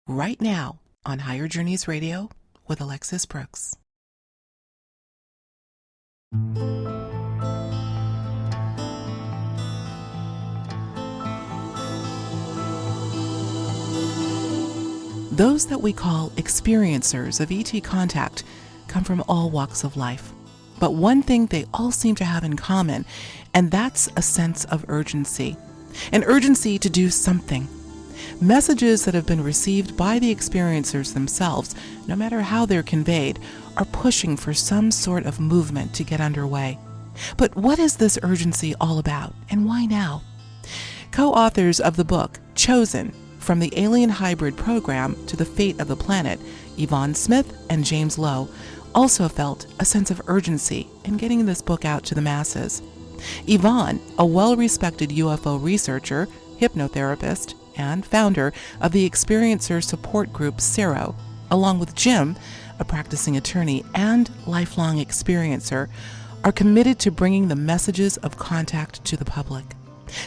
right now on Higher Journeys Radio with Alexis Brooks. Those that we call experiencers of ET contact come from all walks of life. But one thing they all seem to have in common, and that's a sense of urgency. An urgency to do something. Messages that have been received by the experiencers themselves, no matter how they're conveyed, are pushing for some sort of movement to get underway. But what is this urgency all about, and why now? Co-authors of the book, Chosen, From the Alien Hybrid Program to the Fate of the Planet, Yvonne Smith and James Lough, also felt a sense of urgency in getting this book out to the masses. Yvonne, a well-respected UFO researcher, hypnotherapist, and founder of the experiencer support group CERO, along with Jim, a practicing attorney and lifelong experiencer, are committed to bringing the messages of contact to the public.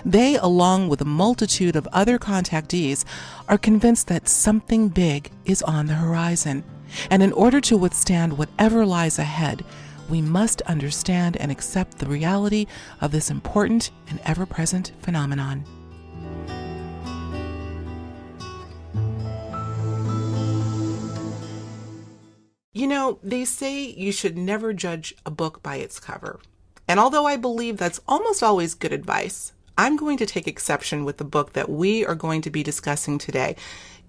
They, along with a multitude of other contactees, are convinced that something big is on the horizon. And in order to withstand whatever lies ahead, we must understand and accept the reality of this important and ever-present phenomenon. You know, they say you should never judge a book by its cover. And although I believe that's almost always good advice, I'm going to take exception with the book that we are going to be discussing today,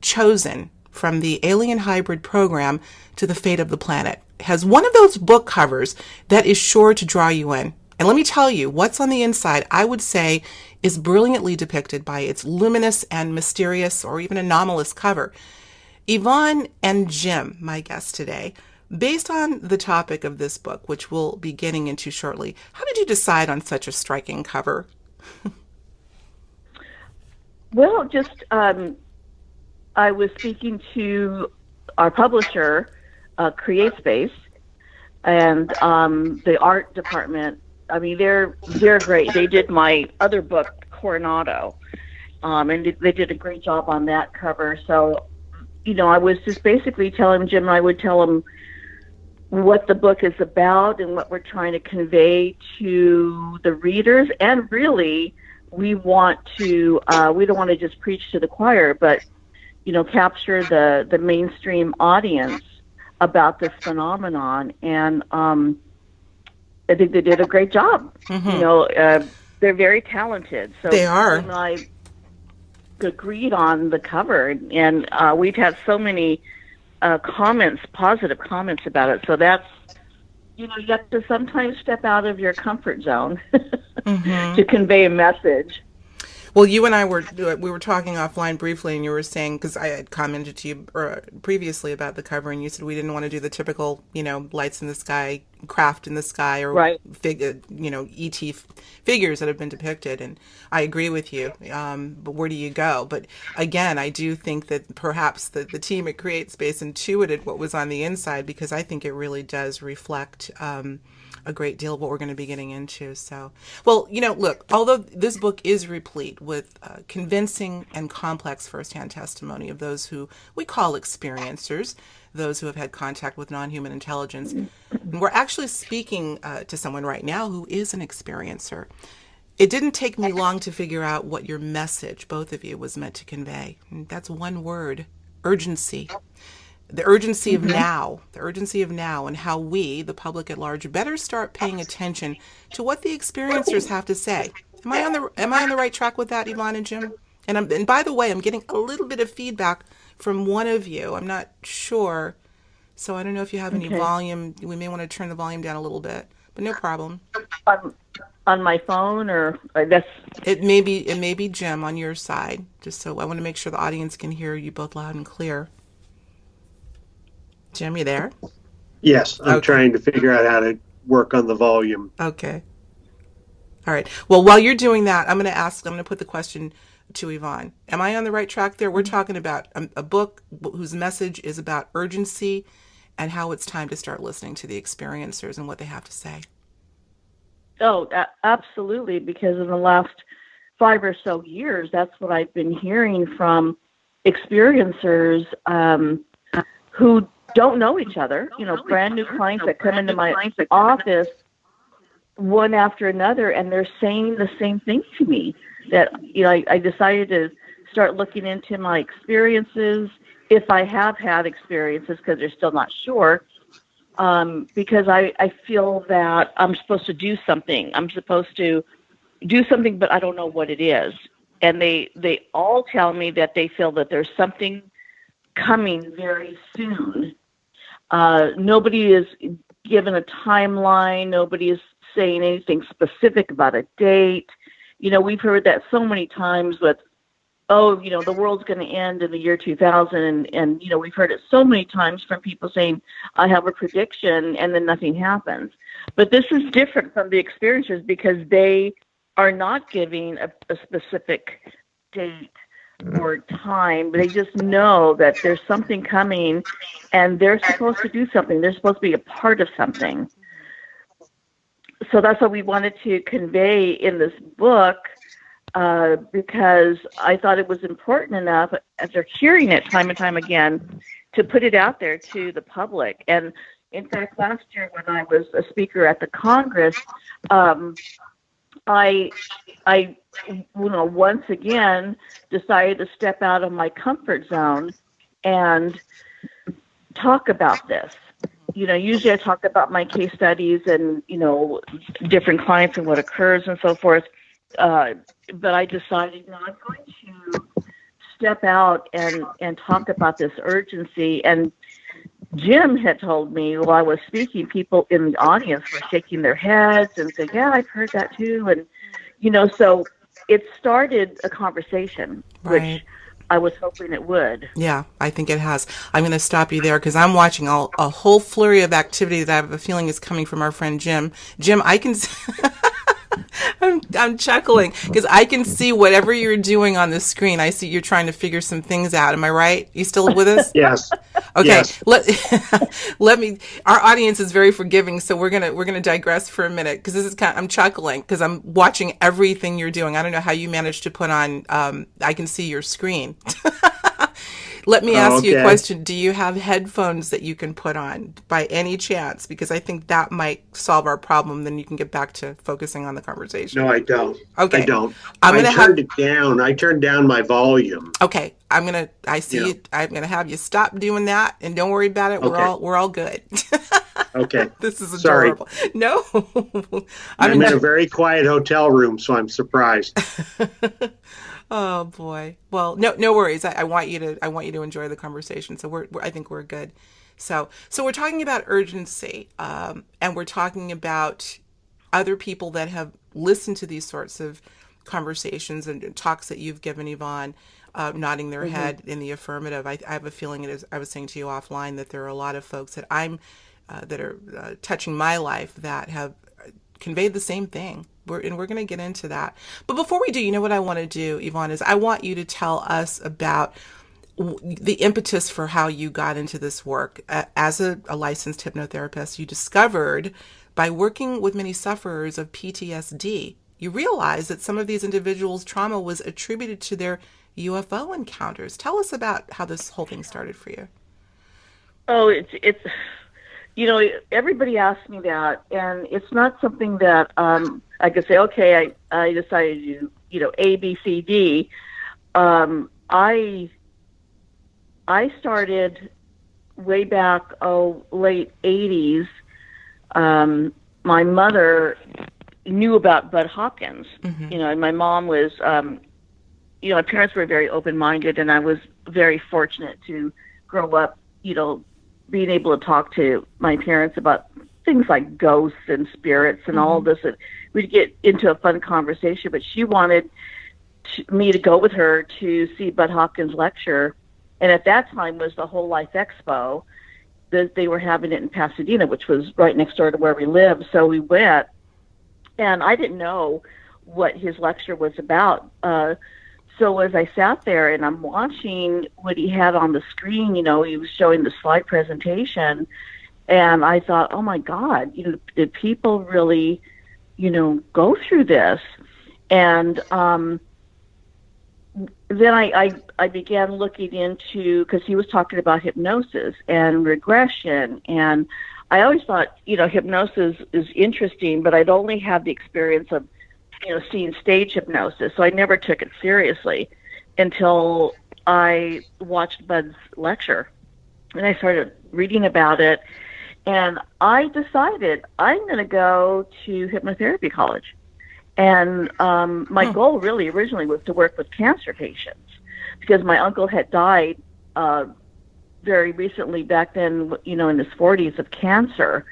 Chosen, From the Alien Hybrid Program to the Fate of the Planet. It has one of those book covers that is sure to draw you in. And let me tell you, what's on the inside, I would say, is brilliantly depicted by its luminous and mysterious or even anomalous cover. Yvonne and Jim, my guests today, based on the topic of this book, which we'll be getting into shortly, how did you decide on such a striking cover? Well, just I was speaking to our publisher, CreateSpace, and the art department. I mean, they're great. They did my other book, Coronado, and they did a great job on that cover. So, you know, I was just basically telling Jim, and I would tell him what the book is about and what we're trying to convey to the readers. And really, we want to, we don't want to just preach to the choir, but, you know, capture the mainstream audience about this phenomenon. And I think they did a great job. Mm-hmm. You know, they're very talented. So they are. And I agreed on the cover, and we've had so many comments, positive comments about it. So that's, you know, you have to sometimes step out of your comfort zone mm-hmm. to convey a message. Well, you and I were talking offline briefly, and you were saying, because I had commented to you previously about the cover, and you said we didn't want to do the typical, you know, lights in the sky, craft in the sky, or right. You know, ET figures that have been depicted, and I agree with you. But where do you go? But again, I do think that perhaps the team at CreateSpace intuited what was on the inside, because I think it really does reflect a great deal of what we're going to be getting into. So, well, you know, look, although this book is replete with convincing and complex firsthand testimony of those who we call experiencers, those who have had contact with non-human intelligence, we're actually speaking to someone right now who is an experiencer. It didn't take me long to figure out what your message, both of you, was meant to convey. And that's one word: urgency. The urgency of now, and how we, the public at large, better start paying attention to what the experiencers have to say. Am I on the right track with that, Yvonne and Jim? And by the way, I'm getting a little bit of feedback from one of you. I'm not sure, so I don't know if you have any volume. We may want to turn the volume down a little bit, but no problem. On my phone, or I guess it may be Jim on your side. Just so I want to make sure the audience can hear you both loud and clear. Jim, you there? Yes, I'm trying to figure out how to work on the volume. Okay. All right. Well, while you're doing that, I'm going to put the question to Yvonne. Am I on the right track there? We're talking about a book whose message is about urgency and how it's time to start listening to the experiencers and what they have to say. Oh, absolutely, because in the last 5 or so years, that's what I've been hearing from experiencers who don't know each other, brand new clients that come into my office one after another, and they're saying the same thing to me, that, I decided to start looking into my experiences, if I have had experiences, because they're still not sure, because I feel that I'm supposed to do something. I'm supposed to do something, but I don't know what it is. And they all tell me that they feel that there's something coming very soon. Nobody is given a timeline. Nobody is saying anything specific about a date. We've heard that so many times with, the world's going to end in the year 2000. And we've heard it so many times from people saying, I have a prediction, and then nothing happens. But this is different from the experiencers, because they are not giving a specific date or time. They just know that there's something coming, and they're supposed to do something. They're supposed to be a part of something. So that's what we wanted to convey in this book, because I thought it was important enough, as they're hearing it time and time again, to put it out there to the public. And in fact, last year when I was a speaker at the Congress, I once again decided to step out of my comfort zone and talk about this. Usually I talk about my case studies and, different clients and what occurs and so forth. But I decided, I'm going to step out and talk about this urgency. And Jim had told me while I was speaking, people in the audience were shaking their heads and saying, yeah, I've heard that too. And, so it started a conversation, Right. which I was hoping it would. Yeah, I think it has. I'm going to stop you there because I'm watching a whole flurry of activity that I have a feeling is coming from our friend Jim. Jim, I can... I'm chuckling because I can see whatever you're doing on the screen. I see you're trying to figure some things out. Am I right? You still with us? Yes. Okay. Yes. Let me. Our audience is very forgiving, so we're gonna digress for a minute because this is I'm chuckling because I'm watching everything you're doing. I don't know how you managed to put on. I can see your screen. Let me ask you a question. Do you have headphones that you can put on by any chance? Because I think that might solve our problem. Then you can get back to focusing on the conversation. No, I don't. Okay. I don't. I turned it down. I turned down my volume. Okay. I see it. I'm going to have you stop doing that and don't worry about it. Okay. We're all good. Okay. This is adorable. Sorry. No. I'm in a very quiet hotel room, so I'm surprised. Oh boy. Well, no worries. I want you to enjoy the conversation. So I think we're good. So we're talking about urgency, and we're talking about other people that have listened to these sorts of conversations and talks that you've given, Yvonne, nodding their head in the affirmative. I have a feeling it is. I was saying to you offline that there are a lot of folks that that are touching my life that have conveyed the same thing. We're going to get into that. But before we do, you know what I want to do, Yvonne, is I want you to tell us about the impetus for how you got into this work. As a licensed hypnotherapist, you discovered by working with many sufferers of PTSD, you realized that some of these individuals' trauma was attributed to their UFO encounters. Tell us about how this whole thing started for you. Oh, it's everybody asks me that, and it's not something that I could say, okay, I decided to do, A, B, C, D. I started way back, late 80s. My mother knew about Bud Hopkins. And my mom was, my parents were very open-minded, and I was very fortunate to grow up, being able to talk to my parents about things like ghosts and spirits and all this. And we'd get into a fun conversation, but she wanted me to go with her to see Bud Hopkins lecture. And at that time was the Whole Life Expo. They were having it in Pasadena, which was right next door to where we lived. So we went, and I didn't know what his lecture was about. So as I sat there and I'm watching what he had on the screen, he was showing the slide presentation, and I thought, oh my God, did people really, go through this? And then I began looking into, because he was talking about hypnosis and regression, and I always thought, hypnosis is interesting, but I'd only had the experience of, seeing stage hypnosis, so I never took it seriously until I watched Bud's lecture, and I started reading about it, and I decided I'm going to go to hypnotherapy college. And my goal really originally was to work with cancer patients, because my uncle had died very recently back then, in his 40s of cancer.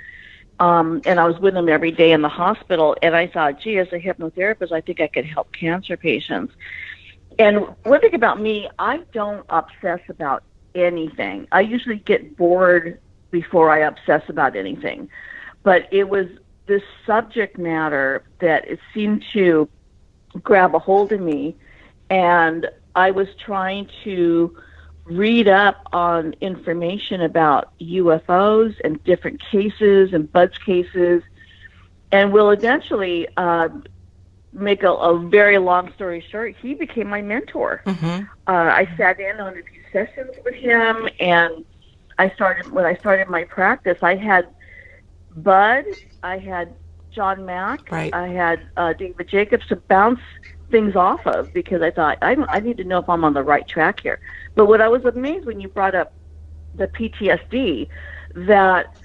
And I was with him every day in the hospital. And I thought, gee, as a hypnotherapist, I think I could help cancer patients. And one thing about me, I don't obsess about anything. I usually get bored before I obsess about anything. But it was this subject matter that it seemed to grab a hold of me, and I was trying to read up on information about UFOs and different cases and Bud's cases, and will eventually make a very long story short, he became my mentor. I sat in on a few sessions with him, and when I started my practice, I had Bud, I had John Mack, right. I had David Jacobs to bounce things off of, because I thought, I need to know if I'm on the right track here. But what I was amazed when you brought up the PTSD, that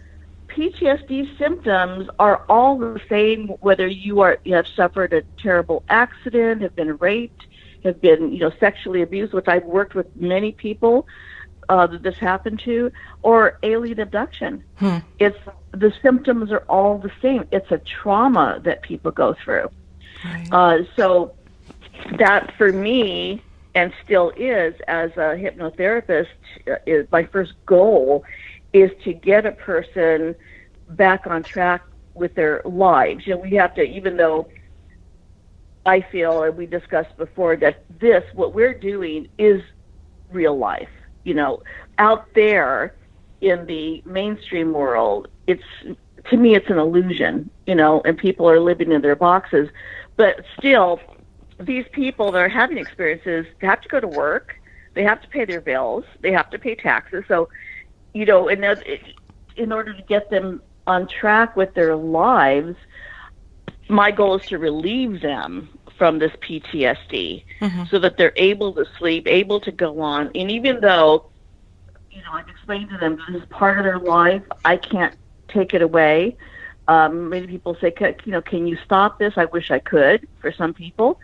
PTSD symptoms are all the same, whether you have suffered a terrible accident, have been raped, have been sexually abused, which I've worked with many people that this happened to, or alien abduction. It's the symptoms are all the same. It's a trauma that people go through. Right. So that for me, and still is as a hypnotherapist, is my first goal is to get a person back on track with their lives. We have to, even though I feel, and we discussed before, that what we're doing is real life. Out there in the mainstream world, to me, it's an illusion, and people are living in their boxes. But still, these people that are having experiences have to go to work, they have to pay their bills, they have to pay taxes. So, in order to get them on track with their lives, my goal is to relieve them from this PTSD, so that they're able to sleep, able to go on. And even though, I've explained to them this is part of their life, I can't take it away. Many people say, can you stop this? I wish I could, for some people.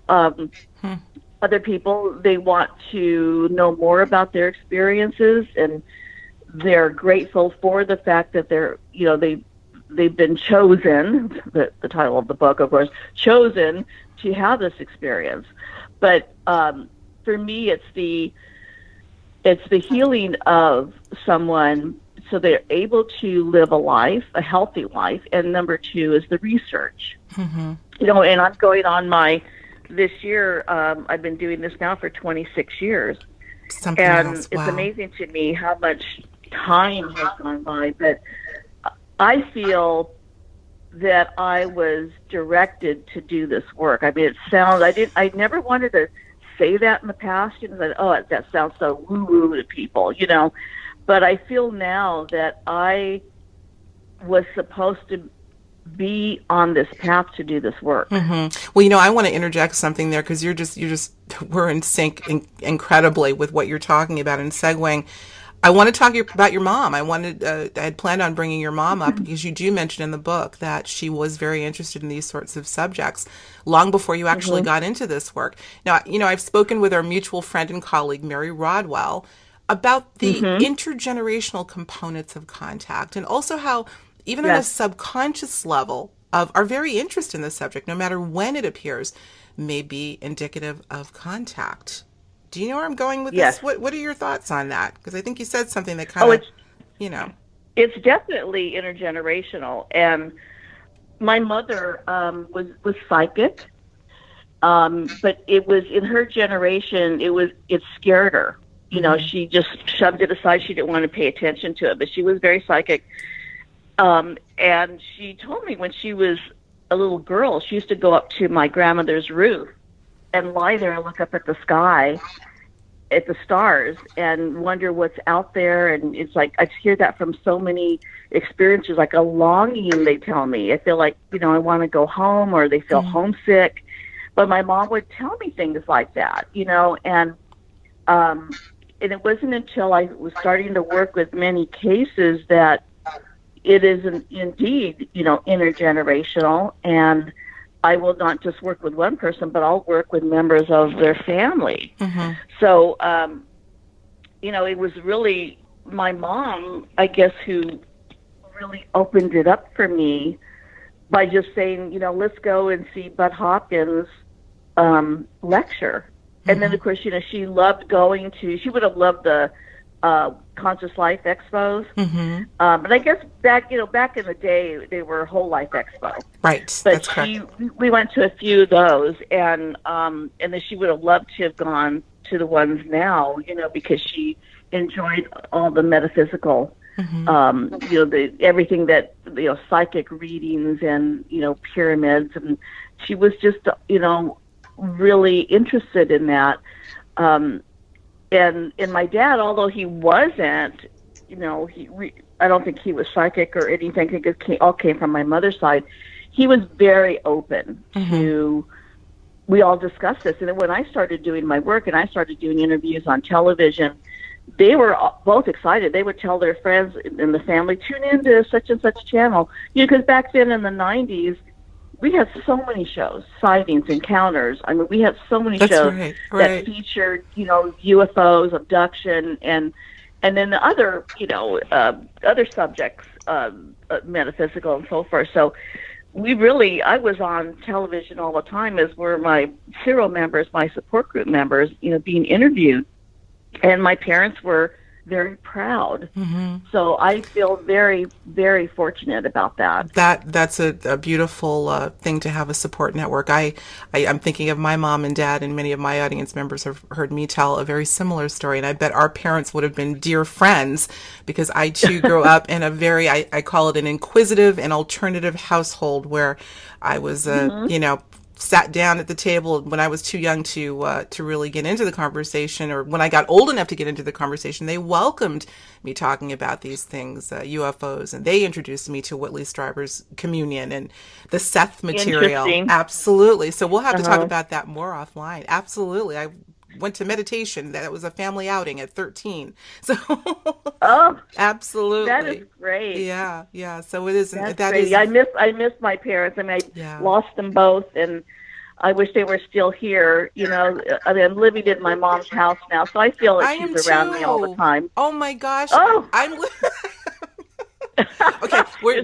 Other people, they want to know more about their experiences, and they're grateful for the fact that they've been chosen, the title of the book, of course, chosen to have this experience. But for me, it's the healing of someone so they're able to live a healthy life. And number two is the research. And I'm going on this year, I've been doing this now for 26 years. Something and else. It's wow. amazing to me how much time has gone by. But I feel that I was directed to do this work. I mean, it sounds, I never wanted to say that in the past, that sounds so woo-woo to people, but I feel now that I was supposed to be on this path to do this work. Well, I want to interject something there, because we're in sync incredibly with what you're talking about and segueing. I want to talk about your mom. I had planned on bringing your mom up, because you do mention in the book that she was very interested in these sorts of subjects long before you actually got into this work. Now, I've spoken with our mutual friend and colleague, Mary Rodwell, about the intergenerational components of contact, and also how, even on a subconscious level, of our very interest in the subject, no matter when it appears, may be indicative of contact. Do you know where I'm going with this? What are your thoughts on that? Because I think you said something that kind of, It's definitely intergenerational. And my mother was psychic, but it was in her generation, it scared her. She just shoved it aside. She didn't want to pay attention to it, but she was very psychic. And she told me when she was a little girl, she used to go up to my grandmother's roof and lie there and look up at the sky, at the stars, and wonder what's out there. And it's like I hear that from so many experiences, like a longing. They tell me, I feel like, I want to go home, or they feel homesick. But my mom would tell me things like that, and it wasn't until I was starting to work with many cases that it is indeed, intergenerational, and I will not just work with one person, but I'll work with members of their family. Mm-hmm. So, it was really my mom, I guess, who really opened it up for me by just saying, let's go and see Bud Hopkins lecture. Mm-hmm. And then, of course, she loved she would have loved the Conscious Life Expos. Mm-hmm. But I guess back in the day, they were Whole Life Expo. Right. But that's correct. We went to a few of those, and then she would have loved to have gone to the ones now, because she enjoyed all the metaphysical, everything that, psychic readings and, pyramids, and she was just, really interested in that. And my dad, although he wasn't, I don't think he was psychic or anything. I think it all came from my mother's side. He was very open to. We all discussed this, and then when I started doing my work and I started doing interviews on television, they were both excited. They would tell their friends in the family, tune into such and such channel, because back then in the 90s. We had so many shows, sightings, encounters. I mean, we had so many shows that featured, UFOs, abduction, and then the other, other subjects, metaphysical and so forth. So I was on television all the time, as were my CERO members, my support group members, being interviewed. And my parents were very proud. Mm-hmm. So I feel very, very fortunate about that. That's a beautiful thing to have, a support network. I'm thinking of my mom and dad, and many of my audience members have heard me tell a very similar story. And I bet our parents would have been dear friends, because I too grew up in a very, I call it an inquisitive and alternative household, where I was, sat down at the table when I was too young to really get into the conversation, or when I got old enough to get into the conversation. They welcomed me talking about these things, UFOs, and they introduced me to Whitley Strieber's Communion and the Seth material. Absolutely. So we'll have to talk about that more offline. Absolutely. I went to meditation. That was a family outing at 13. So absolutely. That is great. Yeah. So it is. That's great. I miss my parents. I mean, I lost them both, and I wish they were still here. I'm living in my mom's house now, so I feel like she's around me all the time. Oh my gosh. Okay, we're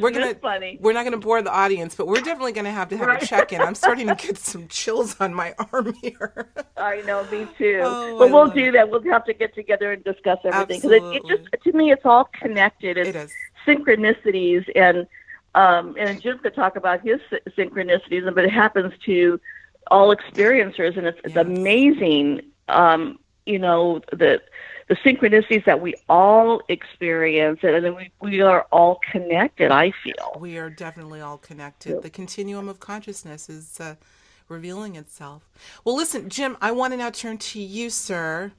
not gonna bore the audience, but we're definitely gonna have a check-in. I'm starting to get some chills on my arm here. I know, me too. But we'll do that. We'll have to get together and discuss everything, because it just, to me, it's all connected. It is synchronicities, and Jim could talk about his synchronicities, but it happens to all experiencers, and it's amazing. The synchronicities that we all experience, and then we are all connected, I feel. We are definitely all connected. Yep. The continuum of consciousness is revealing itself. Well, listen, Jim, I want to now turn to you, sir.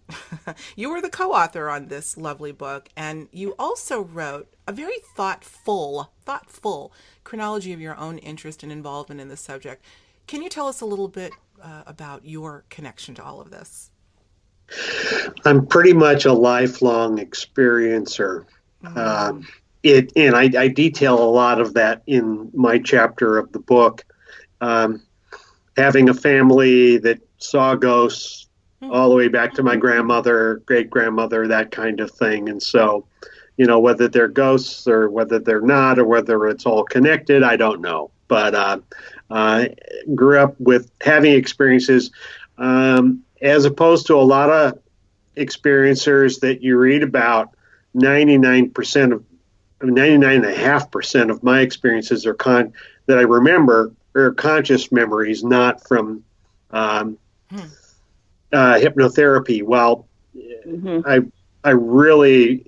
You were the co-author on this lovely book, and you also wrote a very thoughtful chronology of your own interest and involvement in the subject. Can you tell us a little bit about your connection to all of this? I'm pretty much a lifelong experiencer. Mm-hmm. And I detail a lot of that in my chapter of the book. Having a family that saw ghosts all the way back to my grandmother, great-grandmother, that kind of thing. And so, whether they're ghosts or whether they're not, or whether it's all connected, I don't know. But grew up with having experiences, as opposed to a lot of experiencers that you read about. 99.5% of my experiences are that I remember are conscious memories, not from hypnotherapy. Well, I really,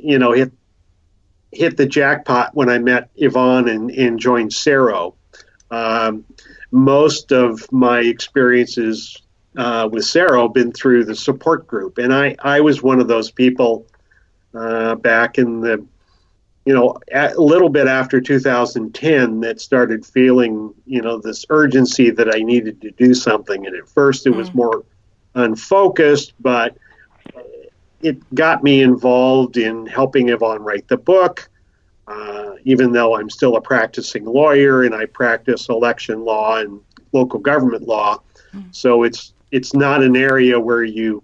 hit the jackpot when I met Yvonne and joined CERO. Most of my experiences with CERO been through the support group. And I was one of those people back in the, a little bit after 2010 that started feeling, this urgency that I needed to do something. And at first it was more unfocused, but it got me involved in helping Yvonne write the book, even though I'm still a practicing lawyer and I practice election law and local government law. So it's not an area where you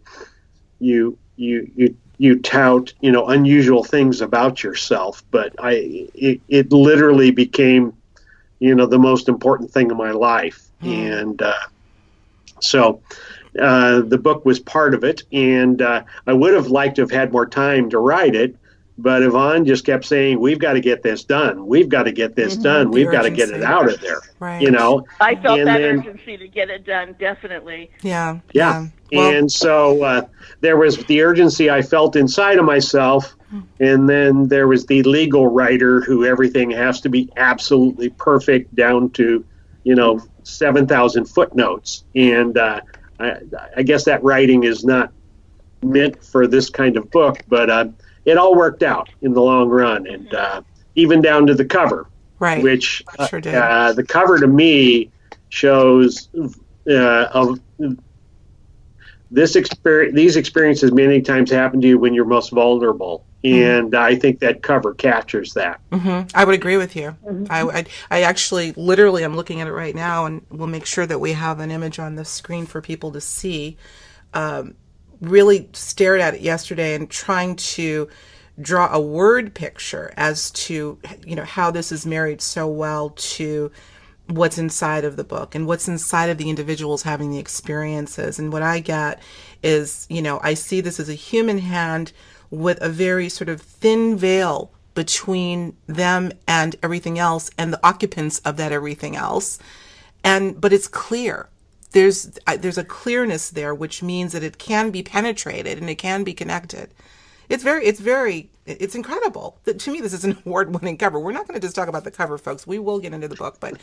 tout, unusual things about yourself, but it literally became, the most important thing in my life. And so the book was part of it, and I would have liked to have had more time to write it, but Yvonne just kept saying, we've got to get this done. We've got to get this done. We've got to get it out of there. Right. I felt that urgency to get it done, definitely. Yeah. Well, and so there was the urgency I felt inside of myself, and then there was the legal writer who everything has to be absolutely perfect down to, 7,000 footnotes. And I guess that writing is not meant for this kind of book, but it all worked out in the long run, and even down to the cover, right? Which sure did. The cover to me shows of this experience. These experiences many times happen to you when you're most vulnerable, and I think that cover captures that. I would agree with you. I actually, literally, I'm looking at it right now, and we'll make sure that we have an image on the screen for people to see. Really stared at it yesterday and trying to draw a word picture as to, how this is married so well to what's inside of the book and what's inside of the individuals having the experiences. And what I get is, I see this as a human hand with a very sort of thin veil between them and everything else and the occupants of that everything else. But it's clear. There's a clearness there, which means that it can be penetrated and it can be connected. It's incredible. To me, this is an award-winning cover. We're not going to just talk about the cover, folks. We will get into the book, but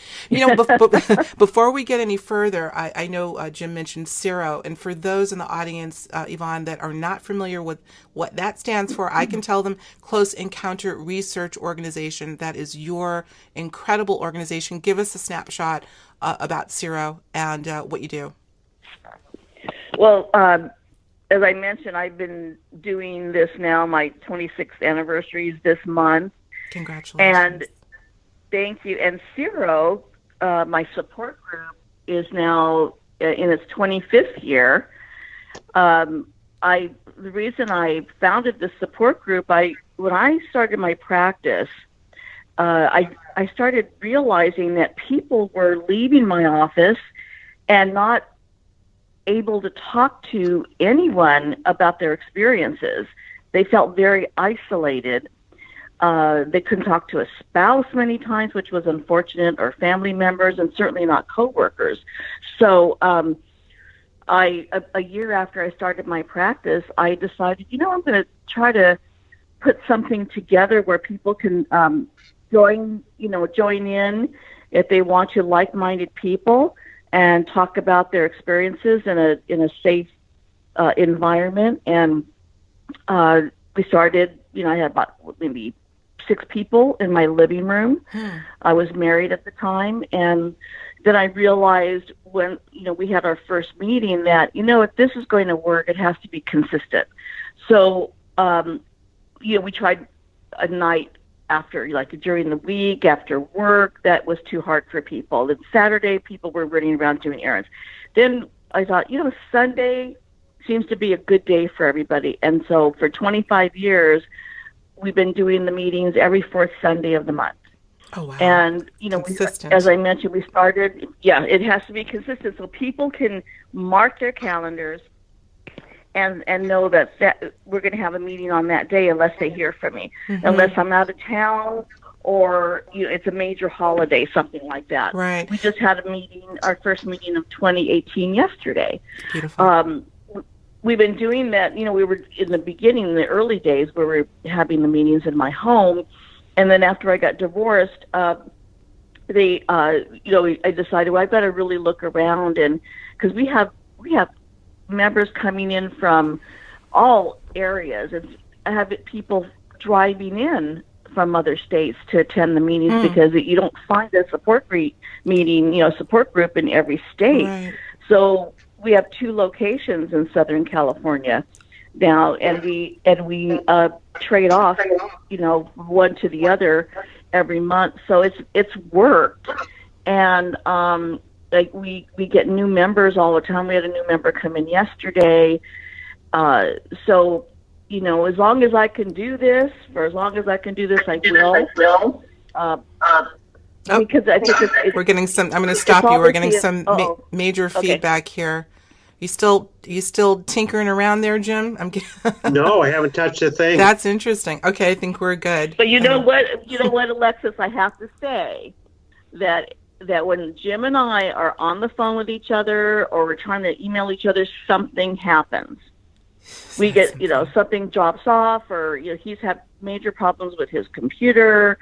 before we get any further, I know Jim mentioned CERO, and for those in the audience, Yvonne, that are not familiar with what that stands for, I can tell them Close Encounter Research Organization. That is your incredible organization. Give us a snapshot about CERO and what you do. Well, as I mentioned, I've been doing this now. My 26th anniversary is this month. Congratulations. And thank you. And CERO, my support group, is now in its 25th year. The reason I founded this support group, when I started my practice, I started realizing that people were leaving my office and not able to talk to anyone about their experiences. They felt very isolated. They couldn't talk to a spouse many times, which was unfortunate, or family members, and certainly not coworkers. So a year after I started my practice, I decided, I'm going to try to put something together where people can join in if they want to, like-minded people, and talk about their experiences in a safe environment. And we started, I had about maybe 6 people in my living room. I was married at the time, and then I realized when, we had our first meeting that, if this is going to work, it has to be consistent. So, we tried a night after, during the week, after work. That was too hard for people. Then Saturday, people were running around doing errands. Then I thought, Sunday seems to be a good day for everybody. And so for 25 years, we've been doing the meetings every 4th Sunday of the month. Oh, wow. And, as I mentioned, we started, it has to be consistent so people can mark their calendars and know that we're going to have a meeting on that day unless they hear from me, unless I'm out of town or it's a major holiday, something like that. Right. We just had a meeting, our first meeting of 2018 yesterday. Beautiful. We've been doing that. We were in the beginning, in the early days, where we were having the meetings in my home, and then after I got divorced, I decided, I've got to really look around, and because we have we have members coming in from all areas, and I have people driving in from other states to attend the meetings because you don't find a support group in every state. Right. So we have 2 locations in Southern California now, and we trade off, one to the other every month. So it's worked, and like we get new members all the time. We had a new member come in yesterday. So, as long as I can do this, I will. Because I think we're getting some. I'm going to stop you. We're getting some major feedback here. You still tinkering around there, Jim? No, I haven't touched a thing. That's interesting. Okay, I think we're good. But you know what, Alexis, I have to say that when Jim and I are on the phone with each other or we're trying to email each other, something happens. We get, something drops off, or he's had major problems with his computer.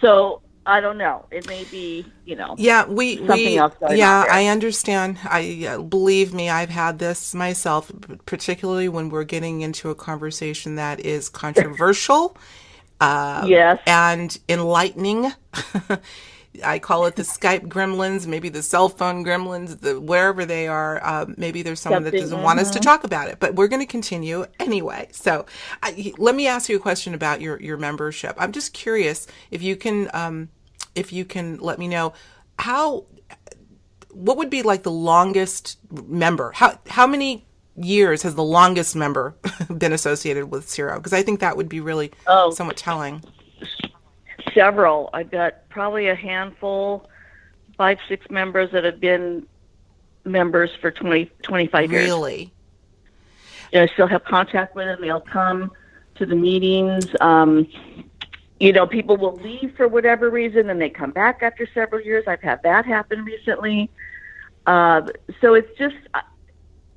So I don't know. It may be, Yeah, something else going on there. I understand. Believe me, I've had this myself, particularly when we're getting into a conversation that is controversial, yes, and enlightening. I call it the Skype gremlins, maybe the cell phone gremlins, wherever they are. Maybe there's someone that doesn't want us to talk about it, but we're going to continue anyway. So let me ask you a question about your membership. I'm just curious if you can let me know what would be like the longest member? How many years has the longest member been associated with CERO? Because I think that would be really somewhat telling. Several. I've got probably a handful, 5-6 members that have been members for 25 years. Really? I still have contact with them. They'll come to the meetings. People will leave for whatever reason, and they come back after several years. I've had that happen recently. So it's just,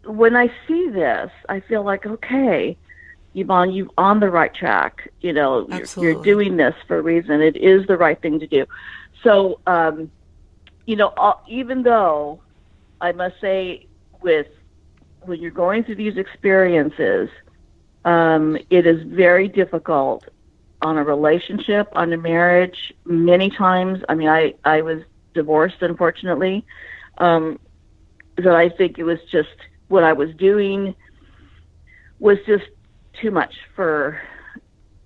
when I see this, I feel like, okay, Yvonne, you're on the right track. You're doing this for a reason. It is the right thing to do. So, even though I must say, when you're going through these experiences, it is very difficult on a relationship, on a marriage. Many times, I was divorced, unfortunately. So I think it was just what I was doing was just too much for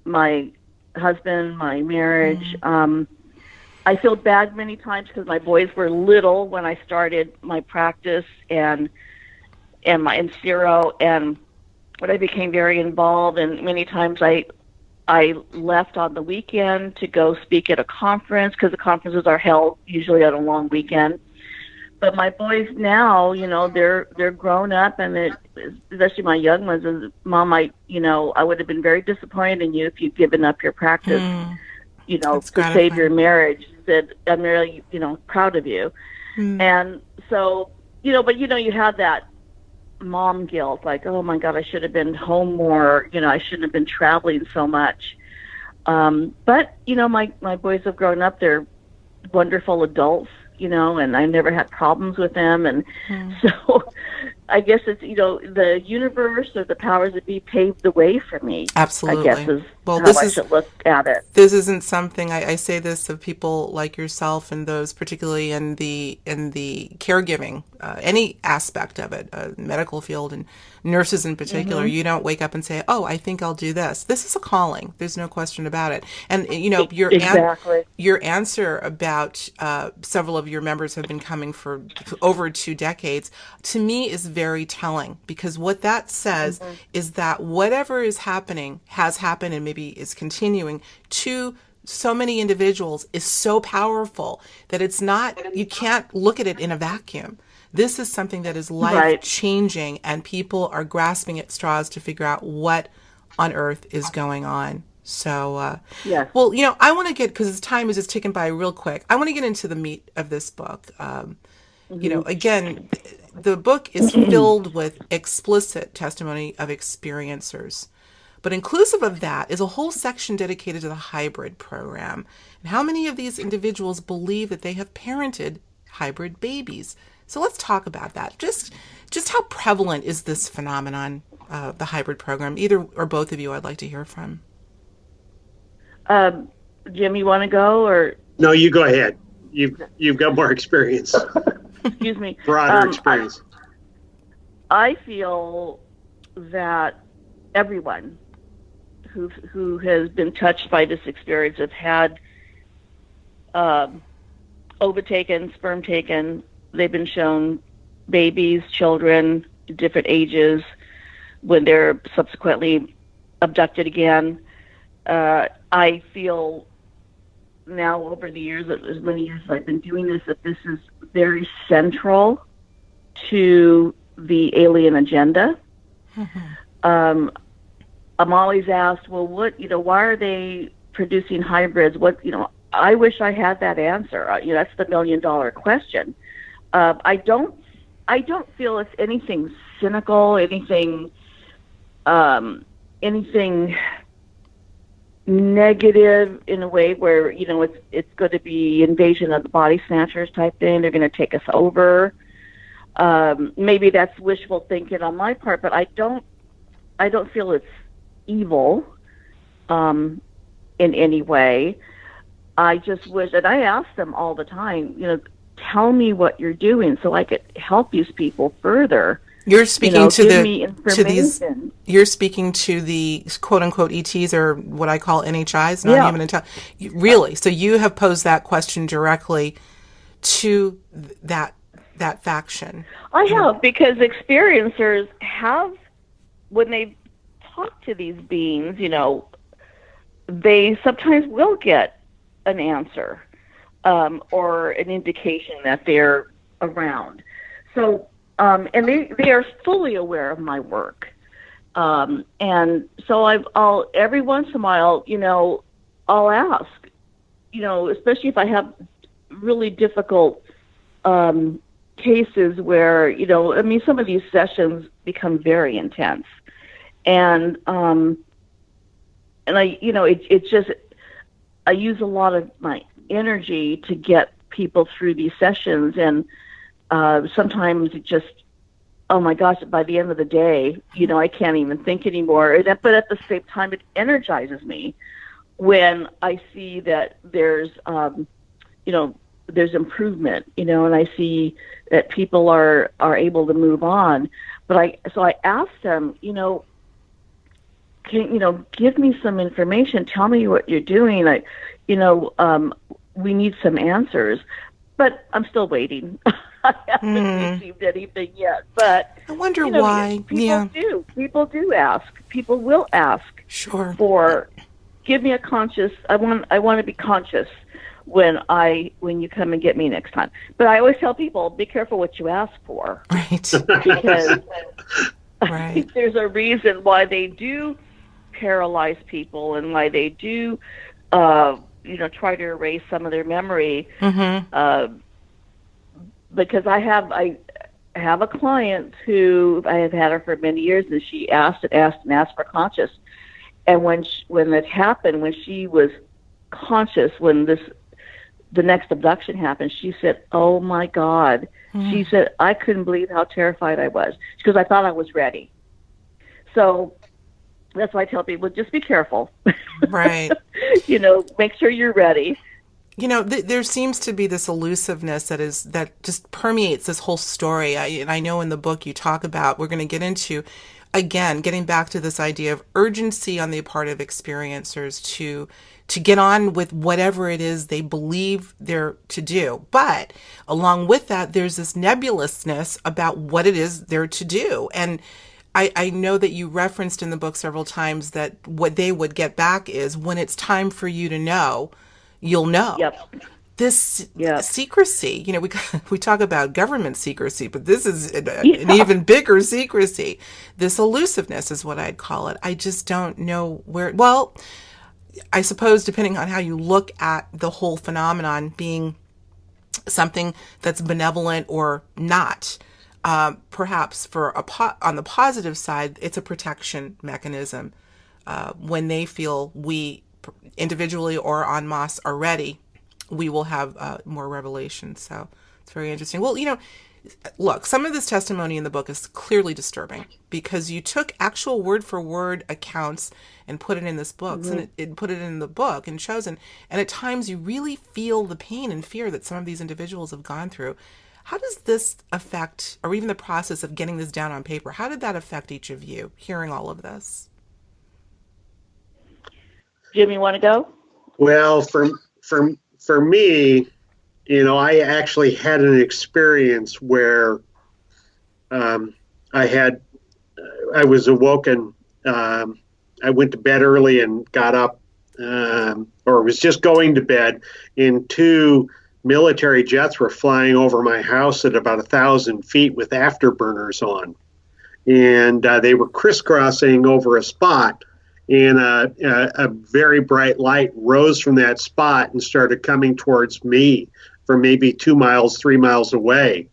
my husband, my marriage. I feel bad many times because my boys were little when I started my practice and in CERO, and when I became very involved, and many times I left on the weekend to go speak at a conference because the conferences are held usually on a long weekend. But my boys now, they're grown up, and especially my young ones, is, Mom, I would have been very disappointed in you if you'd given up your practice, to save your marriage. Said, I'm really, proud of you. And so, but you have that mom guilt, like, oh my God, I should have been home more. I shouldn't have been traveling so much. But my boys have grown up. They're wonderful adults. And I never had problems with them. And so I guess it's, the universe or the powers that be paved the way for me. Absolutely. I guess is how I should look at it. This isn't something, I say this of people like yourself and those particularly in the caregiving, any aspect of it, medical field and nurses in particular. You don't wake up and say, oh, I think I'll do this. This is a calling. There's no question about it. And, your answer about several of your members have been coming for over 2 decades, to me is very telling, because what that says is that whatever is happening has happened and maybe is continuing to so many individuals is so powerful that it's not, you can't look at it in a vacuum. This is something that is life-changing, and people are grasping at straws to figure out what on earth is going on. So, well, I want to get, because time is just ticking by real quick, I want to get into the meat of this book. Again, the book is filled with explicit testimony of experiencers. But inclusive of that is a whole section dedicated to the hybrid program. And how many of these individuals believe that they have parented hybrid babies? So let's talk about that. Just how prevalent is this phenomenon, the hybrid program? Either or both of you, I'd like to hear from. Jim, you want to go or? No, you go ahead. You've got more experience. Excuse me. Broader experience. I feel that everyone who has been touched by this experience have had ova taken, sperm taken. They've been shown babies, children, different ages, when they're subsequently abducted again. I feel now over the years, as many years as I've been doing this, that this is very central to the alien agenda. Mm-hmm. I'm always asked, well, why are they producing hybrids? I wish I had that answer. That's the $1 million question. I don't feel it's anything cynical, anything negative in a way where, it's going to be invasion of the body snatchers type thing. They're going to take us over. Maybe that's wishful thinking on my part, but I don't feel it's evil in any way. I just wish, and I ask them all the time, tell me what you're doing so I could help these people further. You're speaking you're speaking to the quote unquote ETs, or what I call NHIs, non-human intelligence. Really? So you have posed that question directly to that faction? I have, because experiencers have, when they talk to these beings, they sometimes will get an answer or an indication that they're around. So, and they are fully aware of my work. And so I'll every once in a while, I'll ask, especially if I have really difficult cases where, some of these sessions become very intense. And it's just, I use a lot of my energy to get people through these sessions. And sometimes it just, oh my gosh, by the end of the day, I can't even think anymore. But at the same time, it energizes me when I see that there's improvement, and I see that people are able to move on. But I asked them, give me some information. Tell me what you're doing. We need some answers, but I'm still waiting. I haven't received anything yet, but I wonder why. People do ask. People will ask. Sure. For, give me a conscious. I want to be conscious when you come and get me next time. But I always tell people, be careful what you ask for. Right. Because right. There's a reason why they do paralyze people and why they do, try to erase some of their memory. Mm-hmm. Because I have a client who I have had her for many years, and she asked for conscious. And when it happened, when she was conscious, when the next abduction happened, she said, "Oh my God!" Mm. She said, "I couldn't believe how terrified I was because I thought I was ready." So that's why I tell people, just be careful. Right. Make sure you're ready. There seems to be this elusiveness that just permeates this whole story. I know in the book you talk about, we're going to get into, again, getting back to this idea of urgency on the part of experiencers to get on with whatever it is they believe they're to do. But along with that, there's this nebulousness about what it is they're to do. And I know that you referenced in the book several times that what they would get back is, when it's time for you to know, you'll know. Yep. This secrecy, we talk about government secrecy, but this is an even bigger secrecy. This elusiveness is what I'd call it. I just don't know where, well, I suppose depending on how you look at the whole phenomenon being something that's benevolent or not, perhaps on the positive side, it's a protection mechanism. When they feel we individually or en masse are ready, we will have more revelation. So it's very interesting. Well, Look, some of this testimony in the book is clearly disturbing because you took actual word for word accounts and put it in this book, and it put it in the book and chosen. And at times you really feel the pain and fear that some of these individuals have gone through. How does this affect, or even the process of getting this down on paper, how did that affect each of you, hearing all of this? Jim, you want to go? Well, for me, I actually had an experience where I was awoken. I went to bed early and got up, or was just going to bed, and two military jets were flying over my house at about 1,000 feet with afterburners on. And they were crisscrossing over a spot, and a very bright light rose from that spot and started coming towards me from maybe 2 miles, 3 miles away.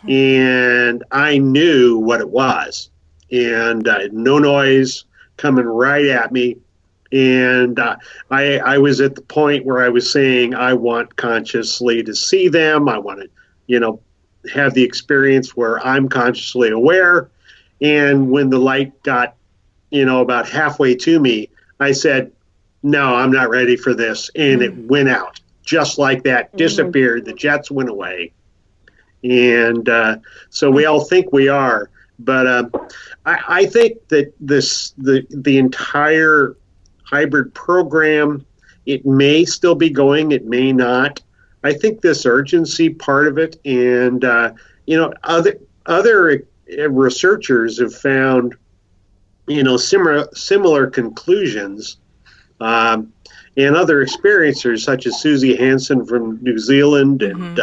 And I knew what it was. And no noise, coming right at me. And I was at the point where I was saying, I want consciously to see them. I want to, have the experience where I'm consciously aware. And when the light got, about halfway to me, I said, no, I'm not ready for this. And it went out just like that, disappeared. The jets went away. And so we all think we are. But I think that the entire hybrid program, it may still be going, it may not. I think this urgency part of it, and other researchers have found similar conclusions, and other experiencers such as Susie Hansen from New Zealand and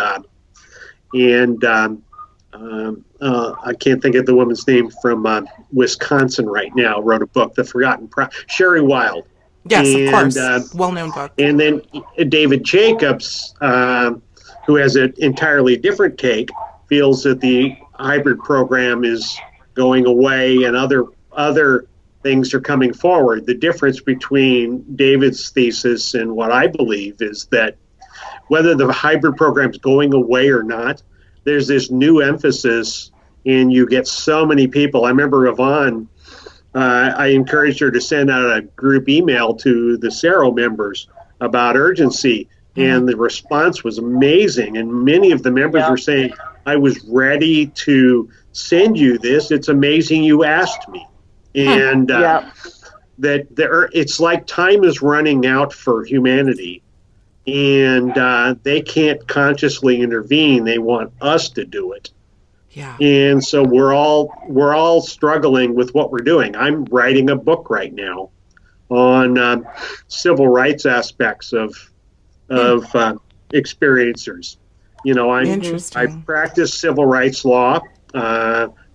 I can't think of the woman's name from Wisconsin right now, wrote a book, The Forgotten Sherry Wild. Yes, of course. Well-known book. And then David Jacobs, who has an entirely different take, feels that the hybrid program is going away and other things are coming forward. The difference between David's thesis and what I believe is that whether the hybrid program is going away or not, there's this new emphasis, and you get so many people. I remember Yvonne, I encouraged her to send out a group email to the CERO members about urgency, and the response was amazing. And many of the members were saying, I was ready to send you this. It's amazing you asked me. And it's like time is running out for humanity. And they can't consciously intervene. They want us to do it. Yeah. And so we're all struggling with what we're doing. I'm writing a book right now on civil rights aspects of experiencers. I practice civil rights law,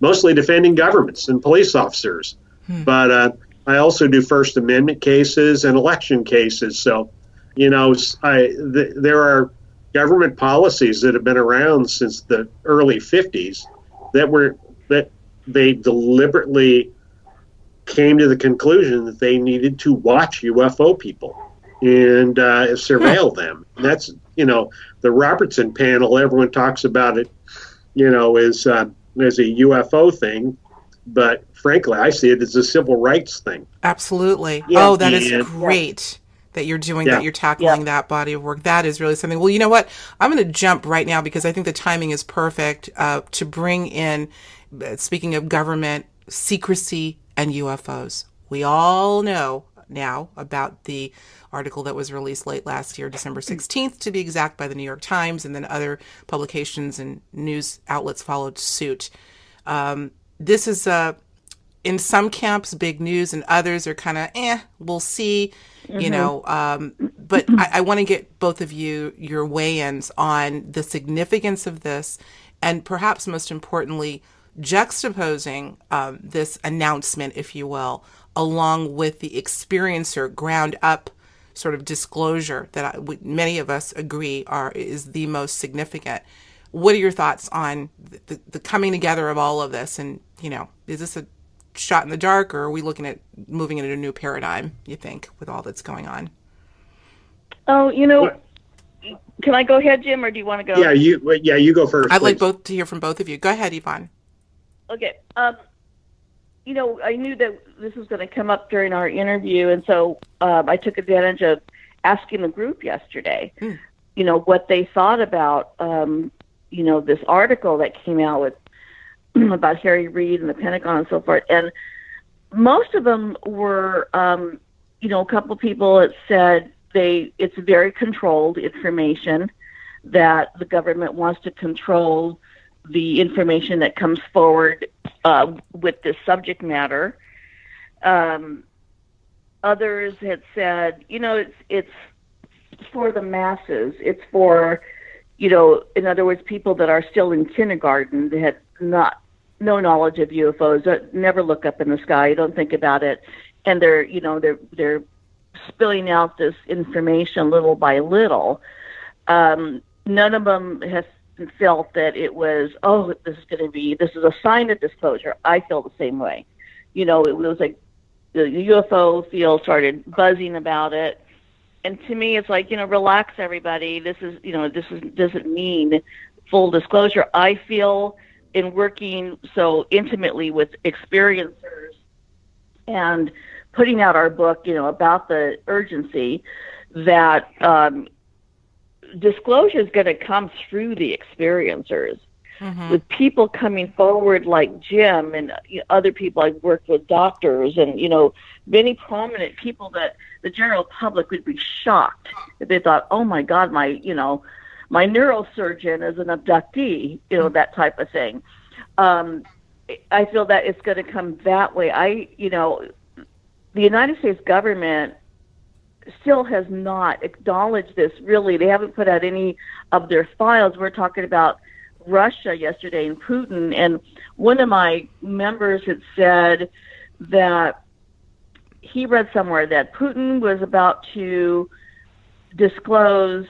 mostly defending governments and police officers, but I also do First Amendment cases and election cases. So. There are government policies that have been around since the early 50s that they deliberately came to the conclusion that they needed to watch UFO people and surveil them. And that's, the Robertson panel, everyone talks about it, as a UFO thing. But frankly, I see it as a civil rights thing. Absolutely. Yeah. Oh, that is great. That you're doing, that you're tackling that body of work. That is really something. Well, you know what? I'm going to jump right now because I think the timing is perfect to bring in, speaking of government, secrecy and UFOs. We all know now about the article that was released late last year, December 16th, to be exact, by the New York Times, and then other publications and news outlets followed suit. This is, in some camps, big news, and others are kind of, we'll see. But I want to get both of you your weigh-ins on the significance of this, and perhaps most importantly, juxtaposing this announcement, if you will, along with the experiencer ground-up sort of disclosure that many of us agree is the most significant. What are your thoughts on the coming together of all of this? And, is this a shot in the dark, or are we looking at moving into a new paradigm, you think, with all that's going on? Oh, can I go ahead, Jim, or do you want to go? You go first. I'd like please. to hear from both of you. Go ahead, Yvonne. Okay. I knew that this was going to come up during our interview, and so I took advantage of asking the group yesterday, what they thought about, this article that came out with about Harry Reid and the Pentagon and so forth. And most of them were, a couple of people that said it's very controlled information, that the government wants to control the information that comes forward with this subject matter. Others had said, it's for the masses. It's for, in other words, people that are still in kindergarten that had no knowledge of UFOs, that never look up in the sky, don't think about it, and they're spilling out this information little by little. None of them have felt that it was, this is a sign of disclosure. I feel the same way. It was like the UFO field started buzzing about it. And to me, it's like, relax, everybody. This doesn't mean full disclosure. I feel in working so intimately with experiencers and putting out our book, about the urgency, that disclosure is going to come through the experiencers. With people coming forward like Jim and other people. I've worked with doctors and, many prominent people that the general public would be shocked if they thought, oh my God, my neurosurgeon is an abductee, that type of thing. I feel that it's going to come that way. The United States government still has not acknowledged this, really. They haven't put out any of their files. We're talking about Russia yesterday and Putin, and one of my members had said that he read somewhere that Putin was about to disclose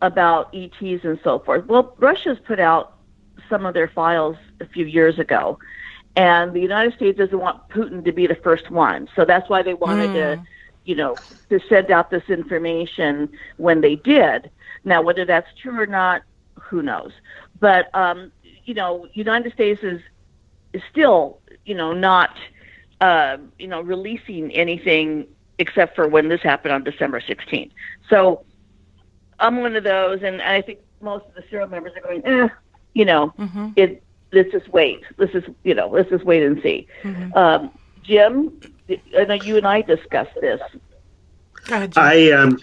about ETs and so forth. Well, Russia's put out some of their files a few years ago, and the United States doesn't want Putin to be the first one, so that's why they wanted to send out this information when they did. Now, whether that's true or not, who knows? But, United States is still, not, releasing anything except for when this happened on December 16th. So I'm one of those, and I think most of the CERO members are going, let's just wait. Let's just wait and see. Jim, I know you and I discussed this. Go ahead, Jim.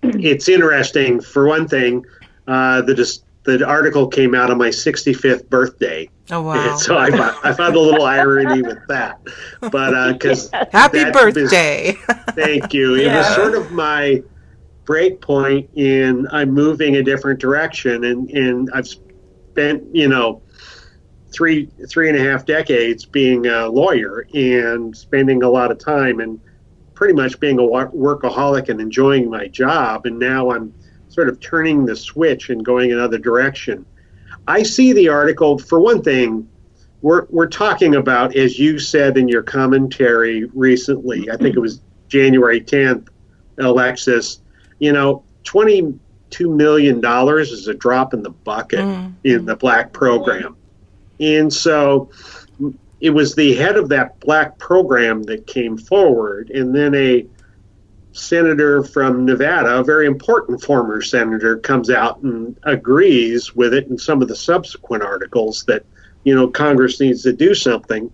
It's interesting. For one thing, the article came out on my 65th birthday. Oh, wow. And so I found a little irony with that. But because happy birthday. Thank you. It was sort of my break point in I'm moving a different direction, and I've spent, three and a half decades being a lawyer and spending a lot of time and pretty much being a workaholic and enjoying my job. And now I'm sort of turning the switch and going another direction. I see the article, for one thing, we're talking about, as you said in your commentary recently, I think it was January 10th, Alexis, $22 million is a drop in the bucket in the black program. And so it was the head of that black program that came forward, and then a senator from Nevada, a very important former senator, comes out and agrees with it in some of the subsequent articles that, Congress needs to do something.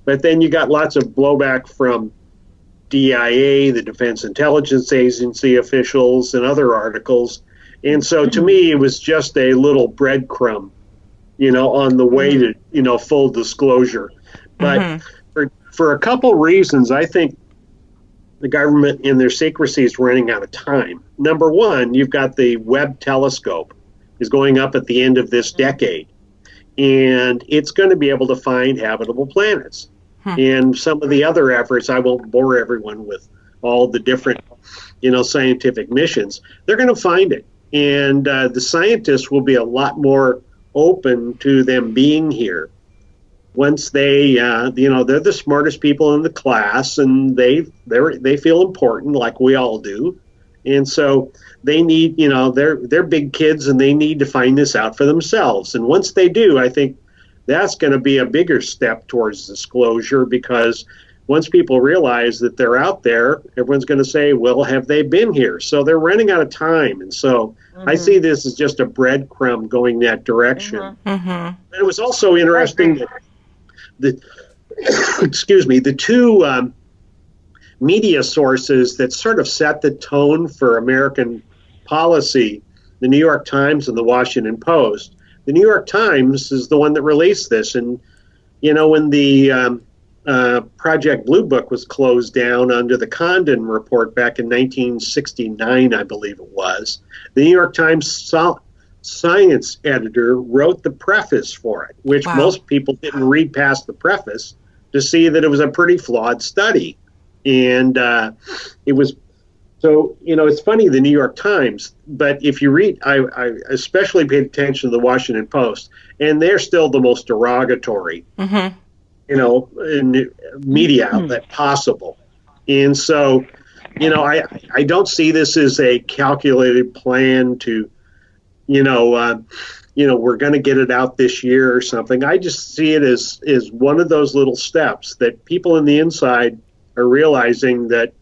But then you got lots of blowback from DIA, the Defense Intelligence Agency officials, and other articles. And so to me, it was just a little breadcrumb, on the way to, full disclosure. But for a couple reasons, I think the government in their secrecy is running out of time. Number one, you've got the Webb telescope is going up at the end of this decade, and it's going to be able to find habitable planets. And some of the other efforts, I won't bore everyone with all the different, scientific missions. They're going to find it, and the scientists will be a lot more open to them being here. Once they, they're the smartest people in the class, and they feel important, like we all do. And so they need, they're big kids and they need to find this out for themselves. And once they do, I think that's going to be a bigger step towards disclosure, because once people realize that they're out there, everyone's going to say, well, have they been here? So they're running out of time. And so I see this as just a breadcrumb going that direction. And it was also interesting that the two media sources that sort of set the tone for American policy, the New York Times and the Washington Post. The New York Times is the one that released this. And, when the Project Blue Book was closed down under the Condon report back in 1969, I believe it was, the New York Times science editor wrote the preface for it, which most people didn't read past the preface to see that it was a pretty flawed study. And it was, so, it's funny, the New York Times, but if you read, I especially paid attention to the Washington Post, and they're still the most derogatory, in media outlet possible. And so, I don't see this as a calculated plan to, we're going to get it out this year or something. I just see it as one of those little steps that people in the inside are realizing that,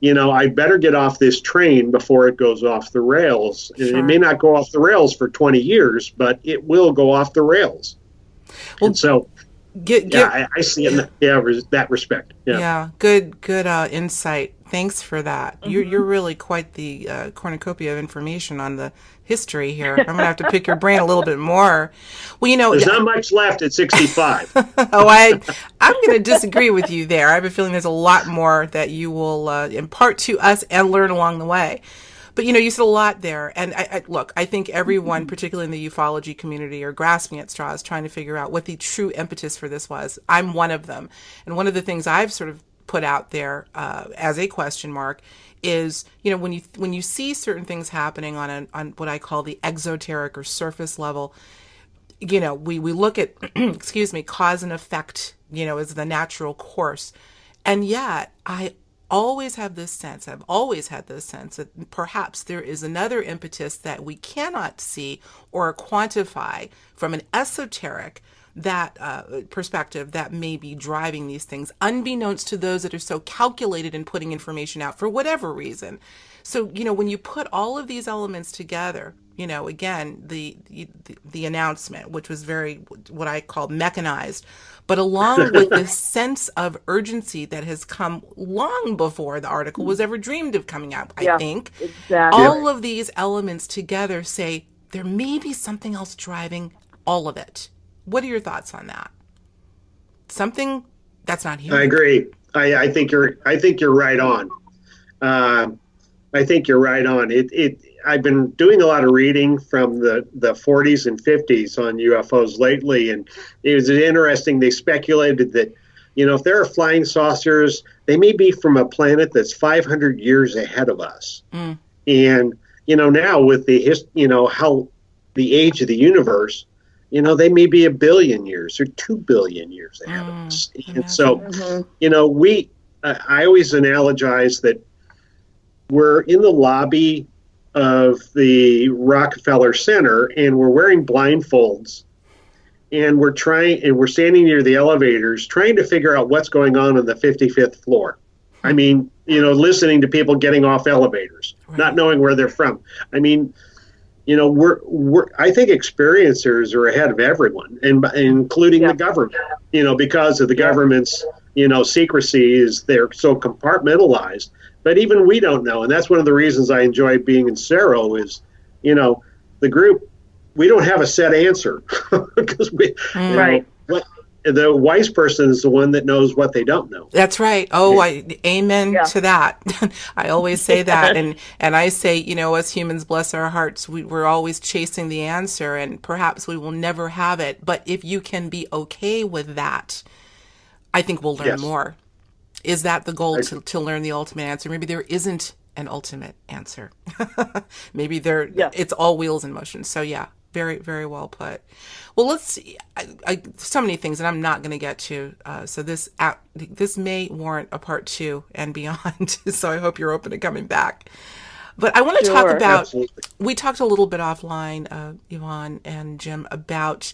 I better get off this train before it goes off the rails. Sure. It may not go off the rails for 20 years, but it will go off the rails. Well, and so, I see in that respect. Yeah, good insight. Thanks for that. You're really quite the cornucopia of information on the history here. I'm going to have to pick your brain a little bit more. Well, there's not much left at 65. I'm going to disagree with you there. I have a feeling there's a lot more that you will impart to us and learn along the way. But, you said a lot there. And I think everyone, particularly in the ufology community, are grasping at straws, trying to figure out what the true impetus for this was. I'm one of them. And one of the things I've sort of put out there as a question mark is, when you see certain things happening on what I call the exoteric or surface level, we look at, cause and effect, as the natural course. And yet I've always had this sense that perhaps there is another impetus that we cannot see or quantify from an esoteric perspective that may be driving these things, unbeknownst to those that are so calculated in putting information out for whatever reason. So, when you put all of these elements together, again, the announcement, which was very, what I call mechanized, but along with this sense of urgency that has come long before the article was ever dreamed of coming out, I think, exactly. All of these elements together say there may be something else driving all of it. What are your thoughts on that? Something that's not here. I agree. I think you're right on. I think you're right on. I've been doing a lot of reading from the 40s and 50s on UFOs lately, and it was interesting. They speculated that, if there are flying saucers, they may be from a planet that's 500 years ahead of us. And now with how the age of the universe, they may be 1 billion years or 2 billion years ahead of us. And so, I always analogize that we're in the lobby of the Rockefeller Center and we're wearing blindfolds and we're standing near the elevators trying to figure out what's going on the 55th floor. I mean, listening to people getting off elevators, not knowing where they're from. I mean, I think experiencers are ahead of everyone, and including the government, because of the government's, secrecy is they're so compartmentalized. But even we don't know. And that's one of the reasons I enjoy being in CERO is, the group, we don't have a set answer because the wise person is the one that knows what they don't know. That's right. Oh, amen to that. I always say that. And I say, us humans, bless our hearts, we're always chasing the answer and perhaps we will never have it. But if you can be okay with that, I think we'll learn more. Is that the goal, to learn the ultimate answer? Maybe there isn't an ultimate answer. Maybe it's all wheels in motion. So very, very well put. Well, let's see. So many things that I'm not going to get to. So this may warrant a part 2 and beyond. So I hope you're open to coming back. But I want to talk Sure. about, Absolutely. we talked a little bit offline, Yvonne and Jim, about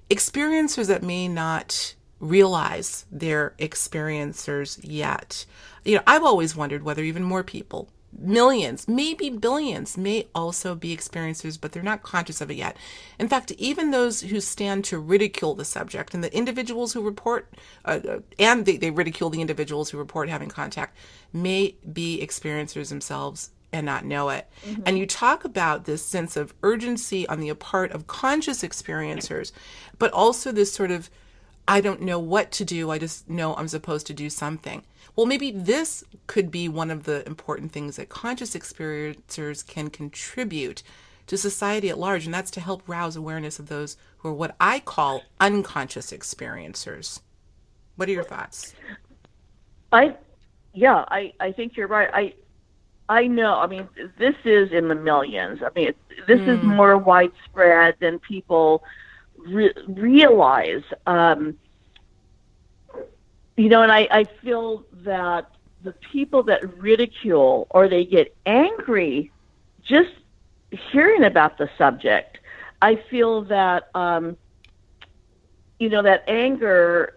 experiencers that may not realize they're experiencers yet. I've always wondered whether even more people, millions, maybe billions, may also be experiencers, but they're not conscious of it yet. In fact, even those who stand to ridicule the subject and the individuals who report, and they ridicule the individuals who report having contact, may be experiencers themselves and not know it. Mm-hmm. And you talk about this sense of urgency on the part of conscious experiencers, but also this sort of, I don't know what to do, I just know I'm supposed to do something. Well, maybe this could be one of the important things that conscious experiencers can contribute to society at large, and that's to help rouse awareness of those who are what I call unconscious experiencers. What are your thoughts? I think you're right. I know. I mean, this is in the millions. I mean, this is more widespread than people realize. And I feel that the people that ridicule or they get angry just hearing about the subject, I feel that, that anger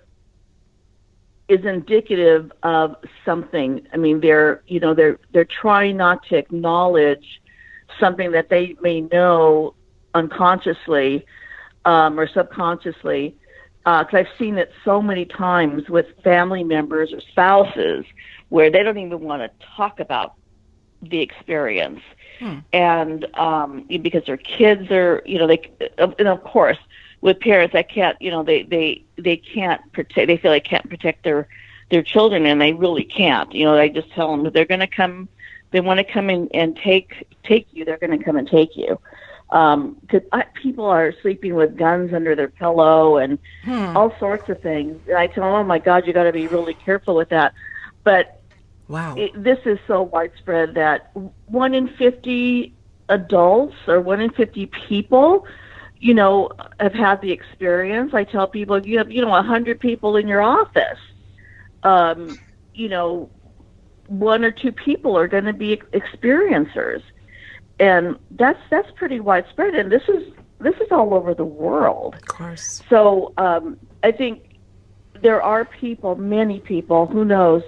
is indicative of something. I mean, they're trying not to acknowledge something that they may know unconsciously or subconsciously. Because I've seen it so many times with family members or spouses where they don't even want to talk about the experience. And because their kids are, and of course, with parents that can't, they can't protect. They feel they can't protect their children, and they really can't. I just tell them if they're going to come, they want to come in and take you. They're going to come and take you. Because people are sleeping with guns under their pillow and all sorts of things. And I tell them, oh my God, you got to be really careful with that. But wow, this is so widespread that 1 in 50 adults or 1 in 50 people, have had the experience. I tell people, you have, 100 people in your office. 1 or 2 people are going to be experiencers. And that's pretty widespread, and this is all over the world. of course. So I think there are people, many people, who knows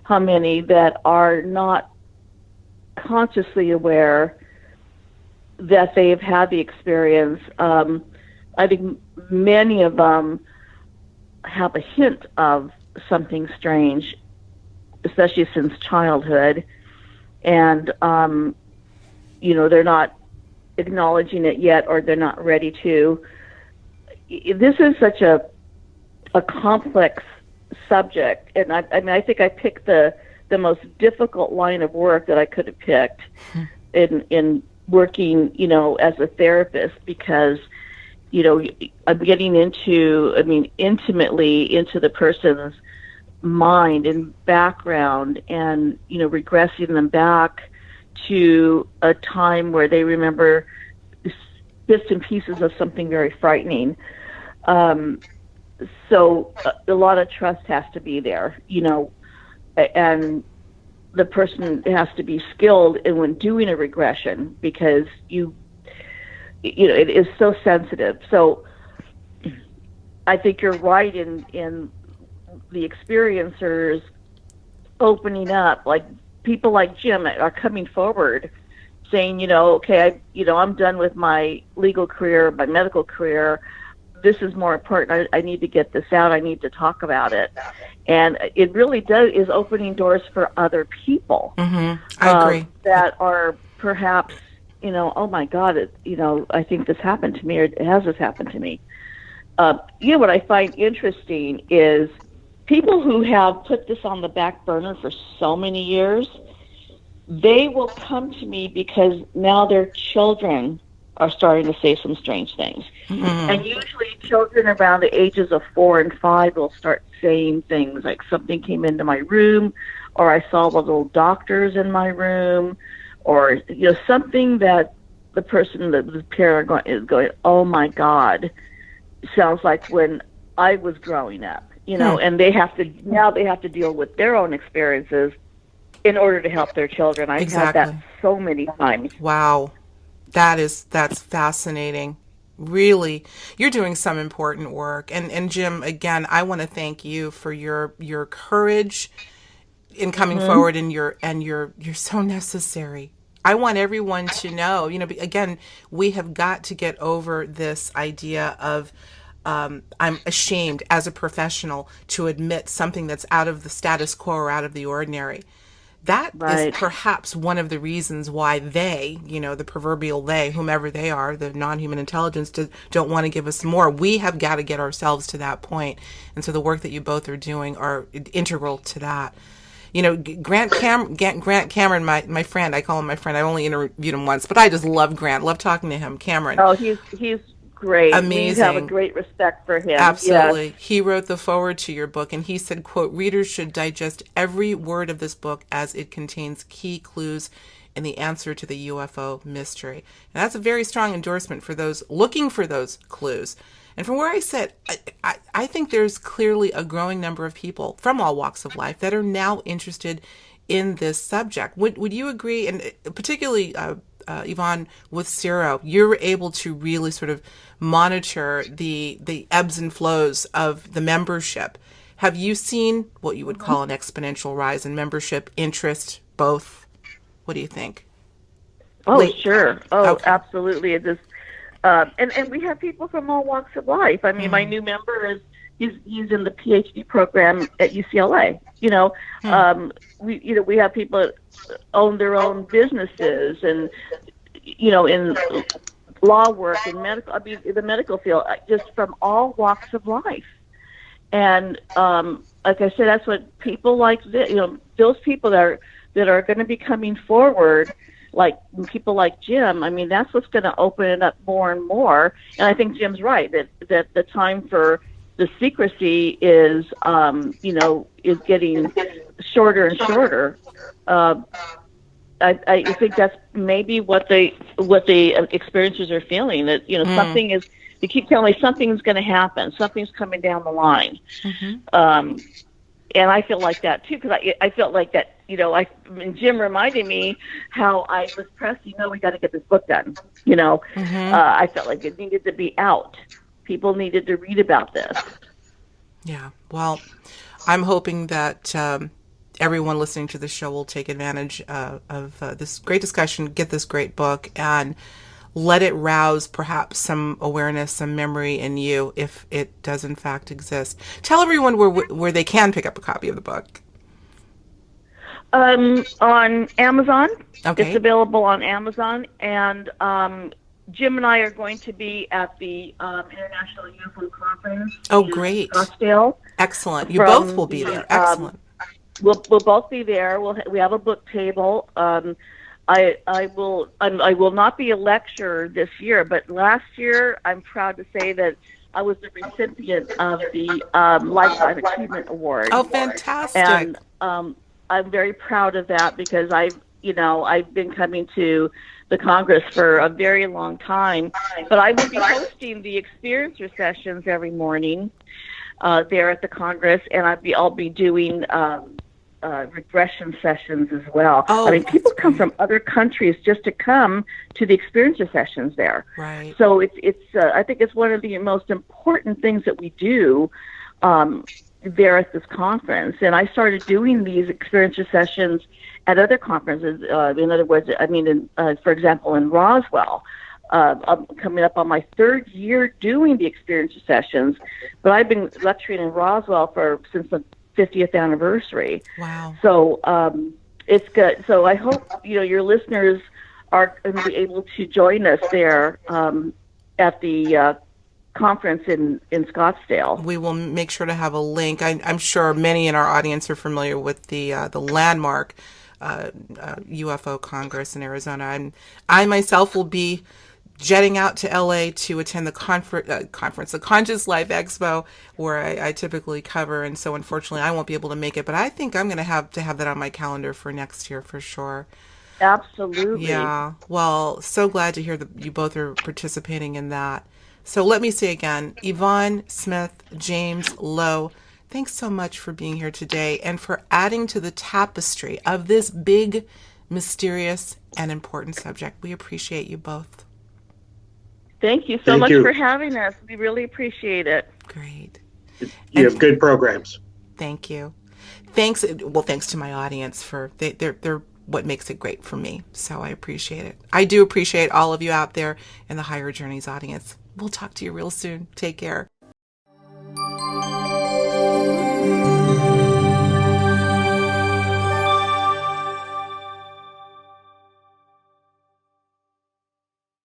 how many, that are not consciously aware that they have had the experience. I think many of them have a hint of something strange, especially since childhood, and they're not acknowledging it yet, or they're not ready to. This is such a complex subject, and I think I picked the most difficult line of work that I could have picked in working, as a therapist, because, I'm getting intimately into the person's mind and background, and, regressing them back to a time where they remember bits and pieces of something very frightening. So a lot of trust has to be there, and the person has to be skilled in when doing a regression, because it is so sensitive. So I think you're right in the experiencers opening up, like people like Jim are coming forward saying, okay, I'm done with my legal career, my medical career. This is more important. I need to get this out. I need to talk about it. And it really is opening doors for other people. I agree. That are perhaps, oh my God, I think this happened to me, or has this happened to me? What I find interesting is people who have put this on the back burner for so many years, they will come to me because now their children are starting to say some strange things. And usually children around the ages of 4 and 5 will start saying things like, something came into my room, or I saw the little doctors in my room, or something that the person, the parent is going, oh my God, sounds like when I was growing up, and they have to deal with their own experiences in order to help their children. I've had Exactly. that so many times. Wow. That's fascinating. Really, you're doing some important work. And Jim, again, I want to thank you for your courage in coming forward, and you're so necessary. I want everyone to know, again, we have got to get over this idea of I'm ashamed as a professional to admit something that's out of the status quo or out of the ordinary. That Right. is perhaps one of the reasons why they, the proverbial they, whomever they are, the non-human intelligence, don't want to give us more. We have got to get ourselves to that point. And so the work that you both are doing are integral to that. Grant Cameron, my friend, I call him my friend. I only interviewed him once, but I just love Grant. Love talking to him. Cameron. Oh, he's great. Amazing. We have a great respect for him. Absolutely. Yes. He wrote the foreword to your book, and he said, quote, "Readers should digest every word of this book as it contains key clues in the answer to the UFO mystery." And that's a very strong endorsement for those looking for those clues. And from where I sit, I think there's clearly a growing number of people from all walks of life that are now interested in this subject. Would you agree? And particularly, Yvonne, with CERO, you're able to really sort of monitor the ebbs and flows of the membership. Have you seen what you would call an exponential rise in membership interest, both? What do you think? Oh, sure. Oh, Okay. absolutely. It is, and we have people from all walks of life. I mean, my new member he's in the PhD program at UCLA. We have people that own their own businesses and in law work and medical. I mean, the medical field, just from all walks of life. And like I said, that's what people like this, those people that are going to be coming forward, like people like Jim. I mean, that's what's going to open it up more and more. And I think Jim's right that the time for the secrecy is getting shorter and shorter. I think that's maybe what the experiencers are feeling, that something is. They keep telling me something's going to happen, something's coming down the line, and I feel like that too, because I felt like that. And Jim reminded me how I was pressing. We got to get this book done. I felt like it needed to be out. People needed to read about this. Yeah. Well, I'm hoping that everyone listening to the show will take advantage of this great discussion, get this great book, and let it rouse perhaps some awareness, some memory in you, if it does in fact exist. Tell everyone where they can pick up a copy of the book. On Amazon. Okay. It's available on Amazon, and Jim and I are going to be at the International UFO Conference. Oh, great. Scottsdale. Excellent. You both will be there. Excellent. We'll both be there. We have a book table. I will not be a lecturer this year, but last year I'm proud to say that I was the recipient of the Lifetime Achievement Award. Oh, fantastic! And I'm very proud of that, because I've been coming to the Congress for a very long time. But I will be hosting the experiencer sessions every morning there at the Congress, and I'll be doing regression sessions as well. Oh, I mean, people come from other countries just to come to the experiencer sessions there. Right. So it's I think it's one of the most important things that we do there at this conference. And I started doing these experiencer sessions at other conferences. In other words, I mean, for example, in Roswell. I'm coming up on my third year doing the experiencer sessions, but I've been lecturing in Roswell since the 50th anniversary. Wow. So it's good. So I hope your listeners are going to be able to join us there at the conference in Scottsdale. We will make sure to have a link. I'm sure many in our audience are familiar with the landmark UFO Congress in Arizona. And I myself will be jetting out to LA to attend the conference, the Conscious Life Expo, where I typically cover. And so unfortunately I won't be able to make it, but I think I'm going to have that on my calendar for next year for sure. Absolutely. Yeah. Well, so glad to hear that you both are participating in that. So let me say again, Yvonne Smith, James Lough, Thanks so much for being here today and for adding to the tapestry of this big, mysterious, and important subject. We appreciate you both. Thank you so Thank much you. for having us. We really appreciate it. Great. You have good programs. Thank you. Thanks. Well, thanks to my audience for they're what makes it great for me. So I appreciate it. I do appreciate all of you out there in the Higher Journeys audience. We'll talk to you real soon. Take care.